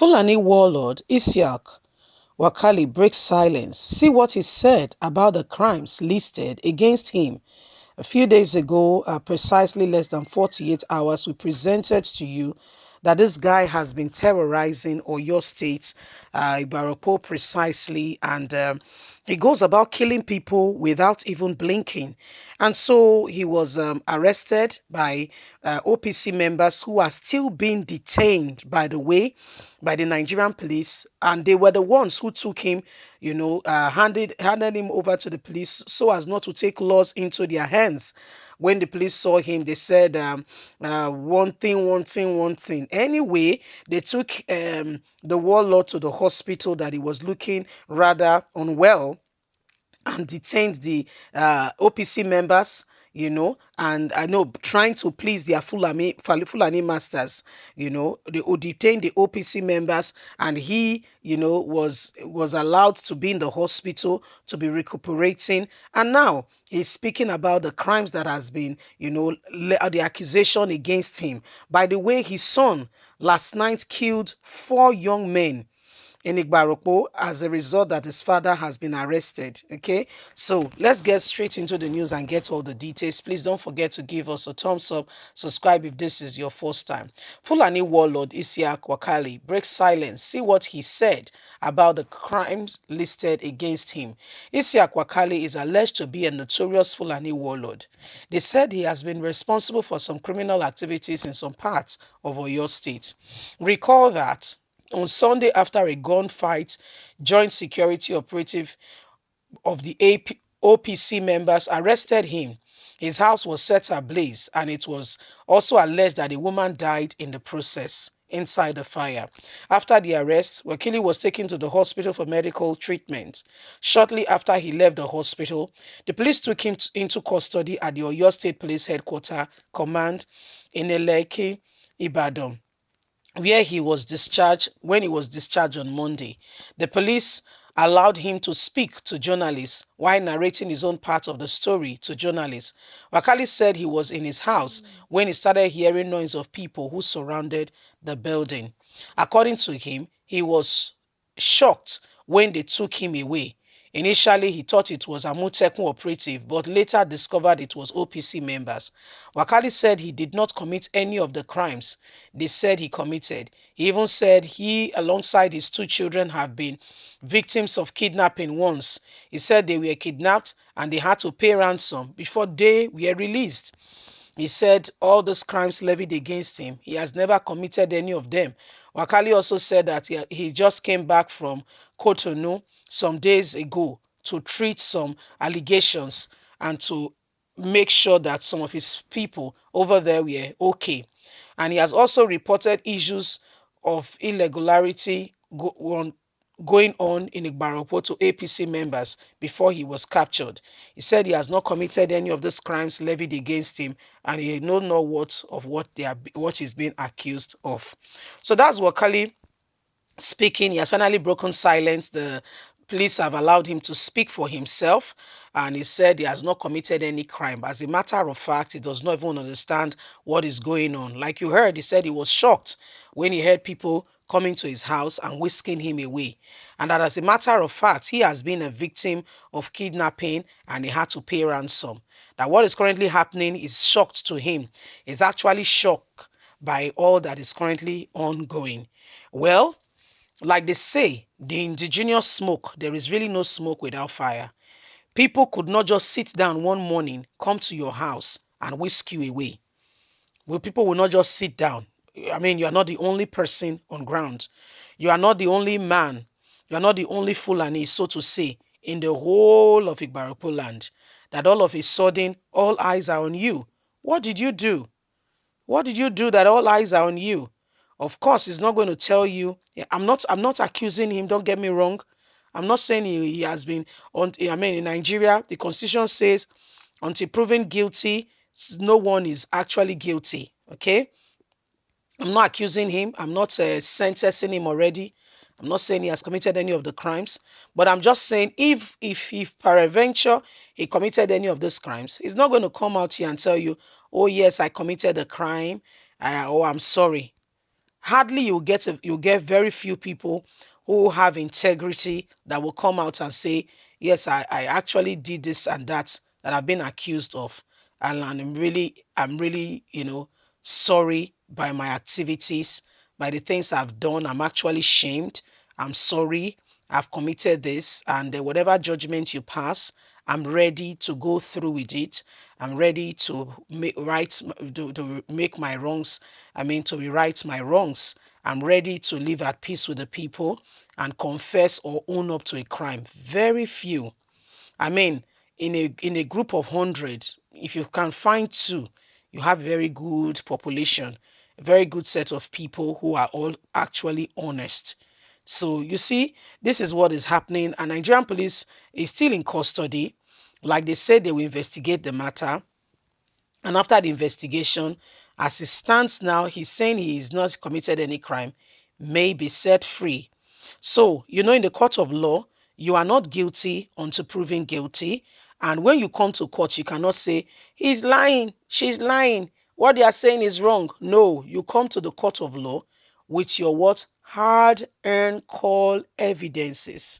Fulani warlord Isiaq Wakali breaks silence. See what he said about the crimes listed against him. A few days ago, precisely less than 48 hours, we presented to you that this guy has been terrorizing Oyo State, Ibaropo precisely, and he goes about killing people without even blinking. And so he was arrested by OPC members who are still being detained, by the way, by the Nigerian police. And they were the ones who took him, handed him over to the police so as not to take laws into their hands. When the police saw him, they said one thing, one thing, one thing. Anyway, they took the warlord to the hospital that he was looking rather unwell, and detained the OPC members, and I know trying to please their Fulani masters, they would detain the OPC members, and he, was allowed to be in the hospital to be recuperating, and now he's speaking about the crimes that has been, the accusation against him. By the way, his son last night killed 4 young men in Igbarokpo as a result that his father has been arrested. Okay, so let's get straight into the news and get all the details. Please don't forget to give us a thumbs up, subscribe if this is your first time. Fulani warlord Isiaq Wakali breaks silence. See what he said about the crimes listed against him. Isiaq Wakali is alleged to be a notorious Fulani warlord. They said he has been responsible for some criminal activities in some parts of Oyo State. Recall that on Sunday, after a gunfight, joint security operative of the OPC members arrested him. His house was set ablaze, and it was also alleged that a woman died in the process inside the fire. After the arrest, Wakili was taken to the hospital for medical treatment. Shortly after he left the hospital, the police took him into custody at the Oyo State Police Headquarters Command in Eleki, Ibadan, where he was discharged. When he was discharged on Monday, the police allowed him to speak to journalists while narrating his own part of the story to journalists. Wakali said he was in his house when he started hearing noise of people who surrounded the building. According to him, he was shocked when they took him away. Initially, he thought it was Amotekun operative, but later discovered it was OPC members. Wakali said he did not commit any of the crimes they said he committed. He even said he, alongside his 2 children, have been victims of kidnapping once. He said they were kidnapped and they had to pay ransom before they were released. He said all those crimes levied against him, he has never committed any of them. Wakali also said that he just came back from Cotonou some days ago to treat some allegations and to make sure that some of his people over there were okay. And he has also reported issues of irregularity going on in Igbaropo to APC members before he was captured. He said he has not committed any of these crimes levied against him, and he knows not what he's being accused of. So that's Wakali speaking. He has finally broken silence. The police have allowed him to speak for himself, and he said he has not committed any crime. As a matter of fact, he does not even understand what is going on. Like you heard, he said he was shocked when he heard people coming to his house and whisking him away, and that as a matter of fact, he has been a victim of kidnapping and he had to pay ransom. That what is currently happening is shocked to him. He's actually shocked by all that is currently ongoing. Well, like they say, the indigenous smoke, there is really no smoke without fire. People could not just sit down one morning, come to your house and whisk you away. Well, people will not just sit down. I mean, you are not the only person on ground. You are not the only man. You are not the only Fulani, so to say, in the whole of Igbaropo land. That all of a sudden, all eyes are on you. What did you do? What did you do that all eyes are on you? Of course, he's not going to tell you. I'm not accusing him, don't get me wrong. I'm not saying he has been on. I mean, in Nigeria, the constitution says until proven guilty, no one is actually guilty. Okay? I'm not accusing him. I'm not sentencing him already. I'm not saying he has committed any of the crimes, but I'm just saying if peradventure he committed any of those crimes, he's not going to come out here and tell you, "Oh yes, I committed a crime," oh I'm sorry. hardly you'll get very few people who have integrity that will come out and say, yes, I actually did this and that I've been accused of. And I'm really, sorry by my activities, by the things I've done. I'm actually shamed. I'm sorry. I've committed this, and whatever judgment you pass, I'm ready to go through with it. I'm ready to to make my wrongs. I mean, to rewrite my wrongs. I'm ready to live at peace with the people and confess or own up to a crime. Very few. I mean, in a group of 100, if you can find two, you have a very good population, a very good set of people who are all actually honest. So you see, this is what is happening, and Nigerian police is still in custody. Like they said, they will investigate the matter. And after the investigation, as it stands now, he's saying he is not committed any crime, may be set free. So, in the court of law, you are not guilty until proven guilty. And when you come to court, you cannot say, he's lying, she's lying, what they are saying is wrong. No, you come to the court of law with your what? Hard-earned call evidences.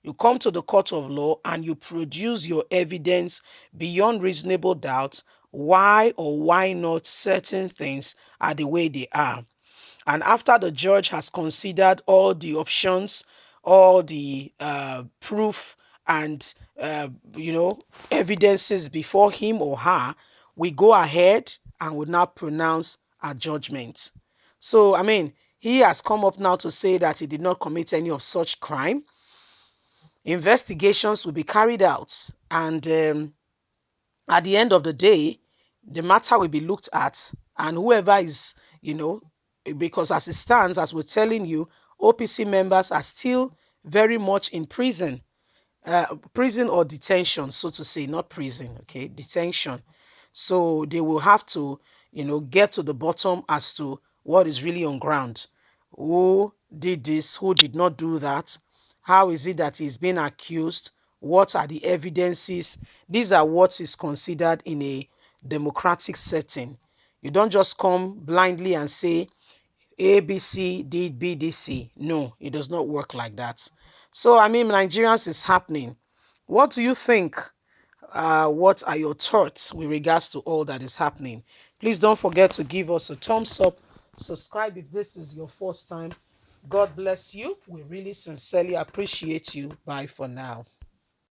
You come to the court of law and you produce your evidence beyond reasonable doubt why or why not certain things are the way they are. And after the judge has considered all the options, all the proof and evidences before him or her, we go ahead and will now pronounce a judgment. So, I mean, he has come up now to say that he did not commit any of such crime. Investigations will be carried out, and at the end of the day, the matter will be looked at, and whoever is, because as it stands, as we're telling you, OPC members are still very much in prison, prison or detention, so to say, not prison, okay, detention. So they will have to, get to the bottom as to what is really on ground. Who did this? Who did not do that? How is it that he's being accused? What are the evidences? These are what is considered in a democratic setting. You don't just come blindly and say ABC did BDC. No, it does not work like that. So, I mean, Nigerians is happening. What do you think? What are your thoughts with regards to all that is happening? Please don't forget to give us a thumbs up. Subscribe if this is your first time. God bless you. We really sincerely appreciate you. Bye for now.